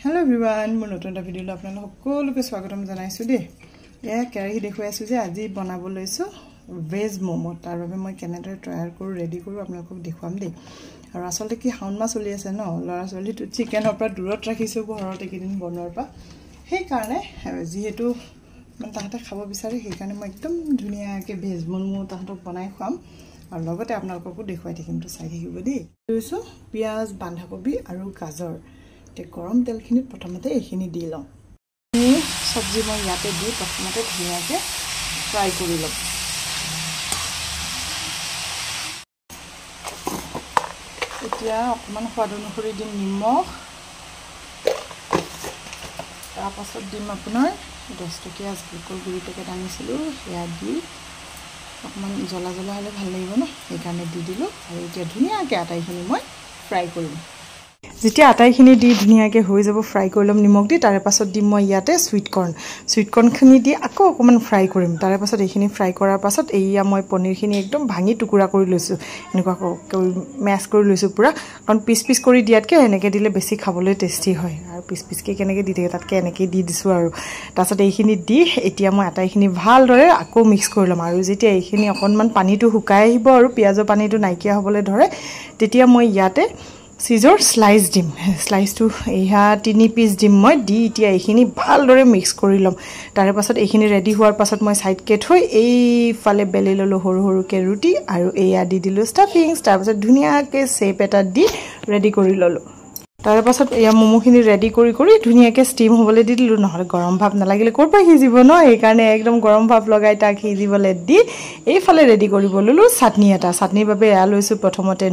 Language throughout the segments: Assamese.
Hello everyone, মই নতুন এটা ভিডিওলৈ আপোনালোকক সকলোকে স্বাগতম জনাইছো দেই। এয়া কেৰাহী দেখুৱাইছো যে আজি বনাব লৈছো ভেজ মোমো। তাৰ বাবে মই কেনেদৰে তৈয়াৰ কৰো ৰেডি কৰো আপোনালোকক দেখুৱাম দেই। আৰু আসলতে কি হাউন মাছ চলি আছে ন, লৰা চলিটো চিকেনৰ পৰা দূৰত ৰাখিছো ঘৰত একেদিন বনোৱাৰ পৰা। সেই কাৰণে যেহেতু মানে তাহাঁতে খাব বিচাৰে সেই কাৰণে মই একদম ধুনীয়াকৈ ভেজ মোমো তাহাঁতক বনাই খুৱাম আৰু লগতে আপোনালোককো দেখুৱাই থাকিম, তো চাই থাকিব দেই। লৈছো পিঁয়াজ, বন্ধাকবি আৰু গাজৰ। গৰম তেলখিনিত প্ৰথমতে এইখিনি দি লওঁ। চব্জি মই ইয়াতে দি প্ৰথমতে ধুনীয়াকৈ ফ্ৰাই কৰি লওঁ। এতিয়া অকণমান সোৱাদ অনুসৰি দিম নিমখ, তাৰপাছত দিম আপোনাৰ 10 টকীয়া জালুকৰ গুড়ি পেকেট আনিছিলোঁ, সেয়া দি অকণমান জ্বলা জ্বলা হ'লে ভাল লাগিব ন, সেইকাৰণে দি দিলোঁ। আৰু এতিয়া ধুনীয়াকৈ আটাইখিনি মই ফ্ৰাই কৰিম। যেতিয়া আটাইখিনি দি ধুনীয়াকৈ হৈ যাব ফ্ৰাই কৰি ল'ম নিমখ দি, তাৰে পাছত দিম মই ইয়াতে চুইটকৰ্ণখিনি দি আকৌ অকণমান ফ্ৰাই কৰিম। তাৰে পাছত এইখিনি ফ্ৰাই কৰাৰ পাছত এয়া মই পনীৰখিনি একদম ভাঙি টুকুৰা কৰি লৈছোঁ, এনেকুৱাকৈ মেছ কৰি লৈছোঁ পূৰা। কাৰণ পিচ পিচ কৰি দিয়াতকৈ এনেকৈ দিলে বেছি খাবলৈ টেষ্টি হয়, আৰু পিচ পিচকৈ কেনেকৈ দি থাকে তাতকৈ এনেকৈ দি দিছোঁ। আৰু তাৰপাছত এইখিনি দি এতিয়া মই আটাইখিনি ভালদৰে আকৌ মিক্স কৰি ল'ম। আৰু যেতিয়া এইখিনি অকণমান পানীটো শুকাই আহিব আৰু পিঁয়াজৰ পানীটো নাইকিয়া হ'বলৈ ধৰে, তেতিয়া মই ইয়াতে চিজৰ স্লাইচ দিম। স্লাইচটো এয়া 3 পিচ দিম মই, দি এতিয়া এইখিনি ভালদৰে মিক্স কৰি ল'ম। তাৰে পাছত এইখিনি ৰেডি হোৱাৰ পাছত মই ছাইডকৈ থৈ এইফালে বেলি ল'লোঁ সৰু সৰুকৈ ৰুটি, আৰু এয়া দি দিলোঁ ষ্টাফিংছ। তাৰপাছত ধুনীয়াকৈ শ্বেপ এটা দি ৰেডি কৰি ল'লোঁ। তাৰে পাছত এয়া ম'ম'খিনি ৰেডি কৰি ধুনীয়াকৈ ষ্টিম হ'বলৈ দি দিলোঁ, নহ'লে গৰম ভাৱ নালাগিলে ক'ৰ পৰা সিজিব ন, সেইকাৰণে একদম গৰম ভাৱ লগাই তাক সিজিবলৈ দি এইফালে ৰেডি কৰিব ল'লোঁ চাটনি এটা। চাটনিৰ বাবে এয়া লৈছোঁ প্ৰথমতে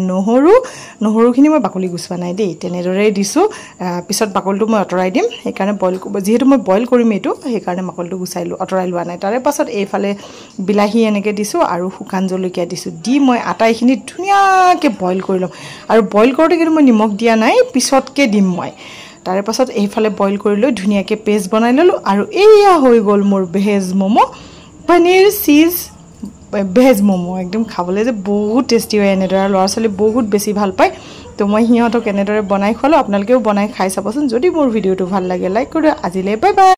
নহৰুখিনি মই বাকলি গুচোৱা নাই দেই, তেনেদৰেই দিছোঁ। পিছত বাকলিটো মই আঁতৰাই দিম, সেইকাৰণে যিহেতু মই বইল কৰিম এইটো, সেইকাৰণে বাকলিটো আঁতৰাই লোৱা নাই। তাৰে পাছত এইফালে বিলাহী এনেকৈ দিছোঁ আৰু শুকান জলকীয়া দিছোঁ, দি মই আটাইখিনি ধুনীয়াকৈ বইল কৰি ল'ম। আৰু বইল কৰোঁতে কিন্তু মই নিমখ দিয়া নাই, পিছতকৈ দিম মই। তাৰে পাছত এইফালে বইল কৰি লৈ ধুনীয়াকৈ পেষ্ট বনাই ল'লোঁ। আৰু এয়া হৈ গ'ল মোৰ veg momo', paneer cheese veg momo'. একদম খাবলৈ যে বহুত টেষ্টি হয় এনেদৰে, আৰু ল'ৰা ছোৱালী বহুত বেছি ভাল পায়। তো মই সিহঁতক এনেদৰে বনাই খোৱালোঁ, আপোনালোকেও বনাই খাই চাবচোন। যদি মোৰ ভিডিঅ'টো ভাল লাগে লাইক কৰি দিয়ক। আজিলৈ বাই বাই।